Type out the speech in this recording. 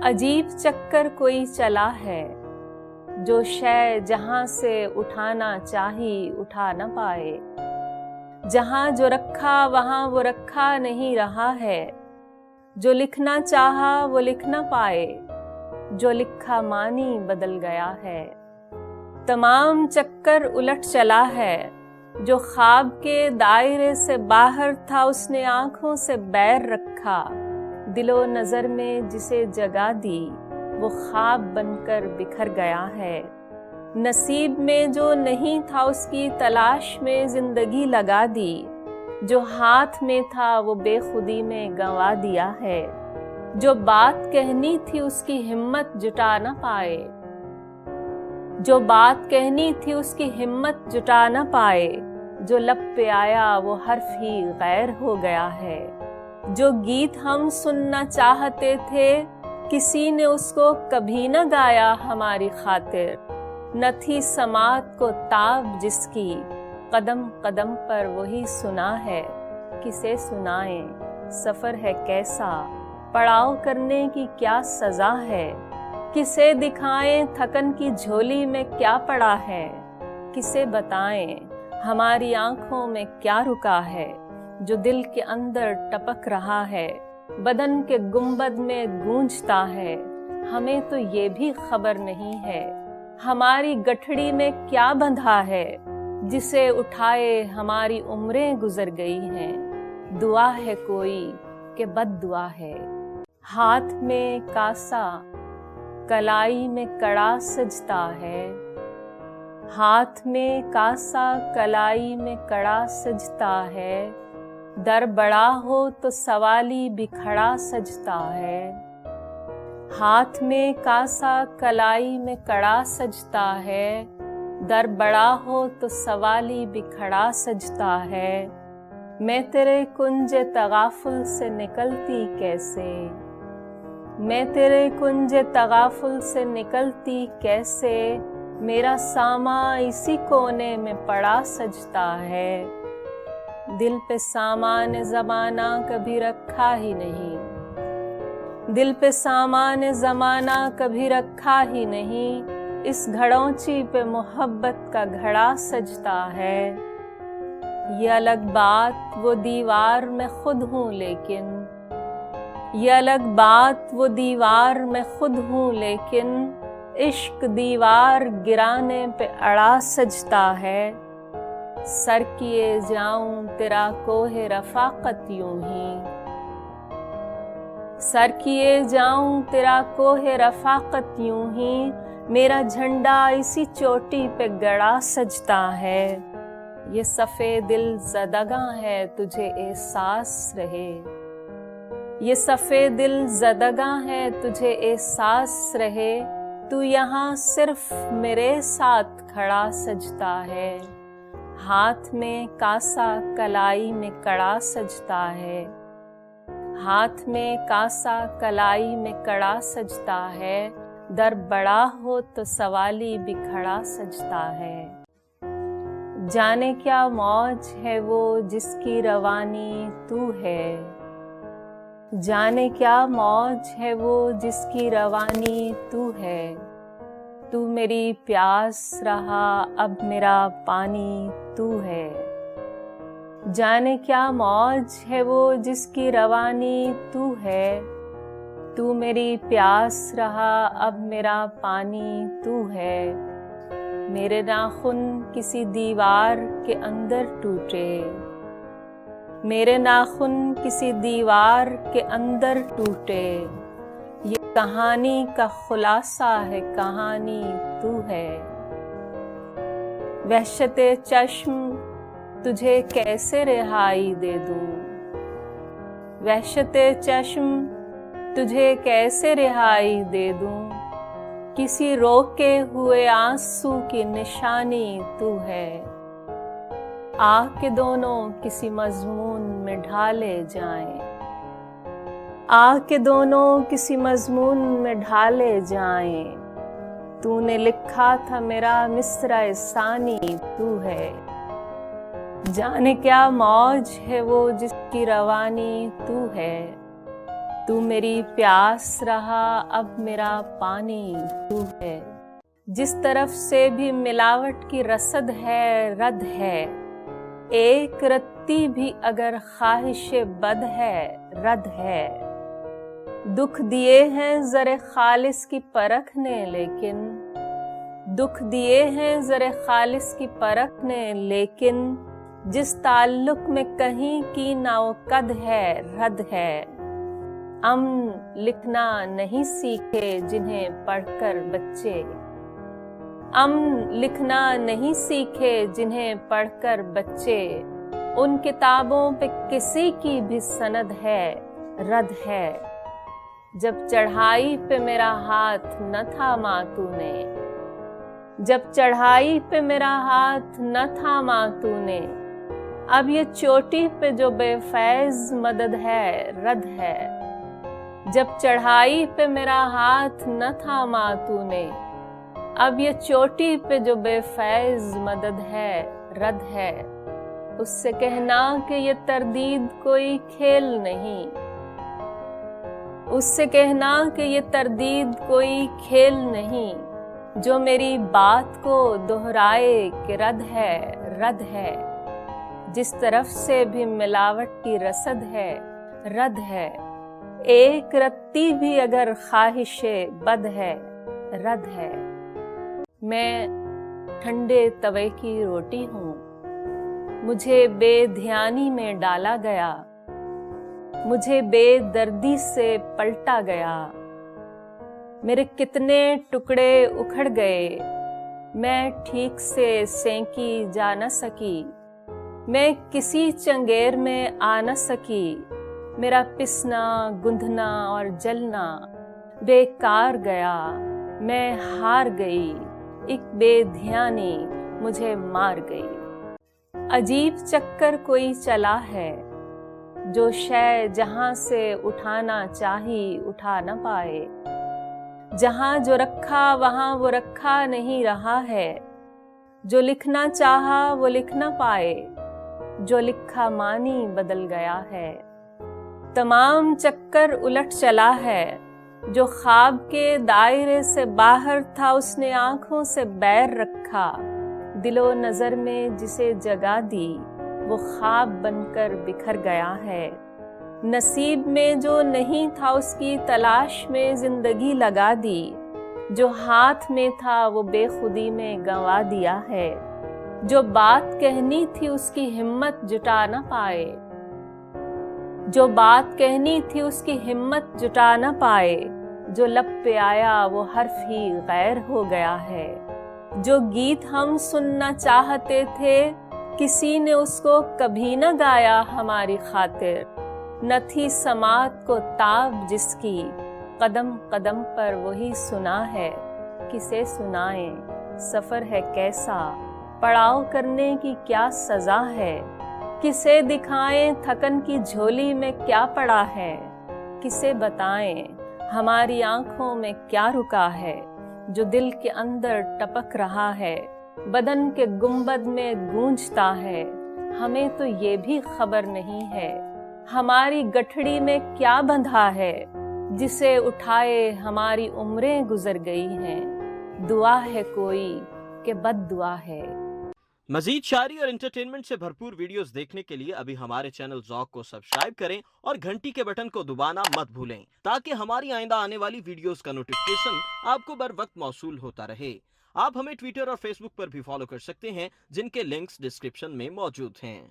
अजीब चक्कर कोई चला है, जो शय जहां से उठाना चाही उठा न पाए। जहां जो रखा वहां वो रखा नहीं रहा है, जो लिखना चाहा वो लिख न पाए, जो लिखा मानी बदल गया है। तमाम चक्कर उलट चला है, जो ख्वाब के दायरे से बाहर था उसने आंखों से बैर रखा। दिलो नजर में जिसे जगा दी वो ख्वाब बनकर बिखर गया है। नसीब में जो नहीं था उसकी तलाश में जिंदगी लगा दी, जो हाथ में था वो बेखुदी में गंवा दिया है। जो बात कहनी थी उसकी हिम्मत जुटा न पाए, जो बात कहनी थी उसकी हिम्मत जुटा न पाए, जो लब पे आया वो हर्फ ही गैर हो गया है। जो गीत हम सुनना चाहते थे किसी ने उसको कभी न गाया हमारी खातिर। न थी समात को ताब जिसकी, कदम कदम पर वही सुना है। किसे सुनाएं सफर है कैसा, पड़ाव करने की क्या सजा है। किसे दिखाएं थकन की झोली में क्या पड़ा है। किसे बताएं हमारी आंखों में क्या रुका है, जो दिल के अंदर टपक रहा है, बदन के गुंबद में गूंजता है। हमें तो ये भी खबर नहीं है हमारी गठड़ी में क्या बंधा है, जिसे उठाए हमारी उम्रें गुजर गई हैं। दुआ है कोई कि बद दुआ है। हाथ में कासा कलाई में कड़ा सजता है, हाथ में कासा कलाई में कड़ा सजता है। दर बड़ा हो तो सवाली भी खड़ा सजता है। हाथ में कासा कलाई में कड़ा सजता है, दर बड़ा हो तो सवाली भी खड़ा सजता है। मैं तेरे कुंज तगाफुल से निकलती कैसे, मैं तेरे कुंज तगाफुल से निकलती कैसे। मेरा सामा इसी कोने में पड़ा सजता है। दिल पे सामान ज़माना कभी रखा ही नहीं, दिल पे सामान ज़माना कभी रखा ही नहीं। इस घड़ौंची पे मोहब्बत का घड़ा सजता है। ये अलग बात वो दीवार मैं खुद हूँ लेकिन, ये अलग बात वो दीवार मैं खुद हूँ लेकिन। इश्क दीवार गिराने पे अड़ा सजता है। सर किए जाऊं तेरा कोहे रफाकत यूं ही, सर किए जाऊं तेरा कोहे रफाकत यूं ही। मेरा झंडा इसी चोटी पे गड़ा सजता है। ये सफ़े दिल ज़दगा है तुझे एहसास रहे, ये सफ़े दिल ज़दगा है तुझे एहसास रहे। तू यहाँ सिर्फ मेरे साथ खड़ा सजता है। हाथ में कासा कलाई में कड़ा सजता है, हाथ में कासा कलाई में कड़ा सजता है। दर बड़ा हो तो सवाली भी खड़ा सजता है। जाने क्या मौज है वो जिसकी रवानी तू है, जाने क्या मौज है वो जिसकी रवानी तू है। तू मेरी प्यास रहा अब मेरा पानी तू है। जाने क्या मौज है वो जिसकी रवानी तू है। तू मेरी प्यास रहा अब मेरा पानी तू है। मेरे नाखून किसी दीवार के अंदर टूटे, मेरे नाखून किसी दीवार के अंदर टूटे। ये कहानी का खुलासा है कहानी तू है। वहशते चश्म तुझे कैसे रिहाई दे दूं, वहशते चश्म तुझे कैसे रिहाई दे दूं। किसी रोके हुए आंसू की निशानी तू है। आके दोनों किसी मजमून में ढाले जाएं, आके दोनों किसी मजमून में ढाले जाएं। तूने लिखा था मेरा मिसरा सानी तू है। जाने क्या मौज है वो जिसकी रवानी तू है। तू मेरी प्यास रहा, अब मेरा पानी तू है। जिस तरफ से भी मिलावट की रसद है, रद है। एक रत्ती भी अगर ख्वाहिश बद है, रद है। दुख दिए हैं ज़रे खालिस की परख ने, लेकिन दुख दिए हैं ज़रे खालिस की परख ने, लेकिन जिस ताल्लुक में कहीं की नावकद है, रद है। अम्न लिखना नहीं सीखे जिन्हें पढ़कर बच्चे, अम्न लिखना नहीं सीखे जिन्हें पढ़कर बच्चे। उन किताबों पे किसी की भी सनद है, रद है। जब चढ़ाई पे मेरा हाथ न थामा तूने, जब चढ़ाई पे मेरा हाथ न थामा तूने। अब ये चोटी पे जो बेफैज मदद है, रद है। जब चढ़ाई पे मेरा हाथ न थामा तूने। अब ये चोटी पे जो बेफैज मदद है, रद है। उससे कहना कि ये तरदीद कोई खेल नहीं, उससे कहना कि ये तरदीद कोई खेल नहीं। जो मेरी बात को दोहराए कि रद है, रद है। जिस तरफ से भी मिलावट की रसद है, रद है। एक रत्ती भी अगर ख्वाहिशे बद है, रद है। मैं ठंडे तवे की रोटी हूँ, मुझे बेध्यानी में डाला गया, मुझे बेदर्दी से पलटा गया। मेरे कितने टुकड़े उखड़ गए, मैं ठीक से सेंकी जा न सकी। मैं किसी चंगेर में आ न सकी। मेरा पिसना, गुंधना और जलना बेकार गया। मैं हार गई, एक बेध्यानी मुझे मार गई। अजीब चक्कर कोई चला है, जो शय जहां से उठाना चाही उठा न पाए। जहां जो रखा वहां वो रखा नहीं रहा है। जो लिखना चाहा वो लिख न पाए, जो लिखा मानी बदल गया है। तमाम चक्कर उलट चला है, जो ख्वाब के दायरे से बाहर था उसने आंखों से बैर रखा। दिलो नजर में जिसे जगह दी वो ख्वाब बनकर बिखर गया है। नसीब में जो नहीं था उसकी तलाश में जिंदगी लगा दी। जो हाथ में था वो बेखुदी में गंवा दिया है। जो बात कहनी थी उसकी हिम्मत जुटा न पाए, जो बात कहनी थी उसकी हिम्मत जुटा न पाए। जो लब पे आया वो हर्फ ही गैर हो गया है। जो गीत हम सुनना चाहते थे किसी ने उसको कभी न गाया हमारी खातिर। न थी समात को ताब जिसकी, कदम कदम पर वही सुना है। किसे सुनाएं सफर है कैसा, पड़ाव करने की क्या सजा है। किसे दिखाएं थकन की झोली में क्या पड़ा है। किसे बताएं हमारी आंखों में क्या रुका है। जो दिल के अंदर टपक रहा है, बदन के गुंबद में गूंजता है। हमें तो ये भी खबर नहीं है हमारी गठड़ी में क्या बंधा है। जिसे उठाए हमारी उम्रें गुजर गई हैं। दुआ है कोई कि बद दुआ है। मजीद शायरी और एंटरटेनमेंट से भरपूर वीडियोस देखने के लिए अभी हमारे चैनल ज़ौक़ को सब्सक्राइब करें और घंटी के बटन को दबाना मत भूलें, ताकि हमारी आइंदा आने वाली वीडियोस का नोटिफिकेशन आपको बर वक्त मौसूल होता रहे। आप हमें ट्विटर और फेसबुक पर भी फॉलो कर सकते हैं, जिनके लिंक्स डिस्क्रिप्शन में मौजूद हैं।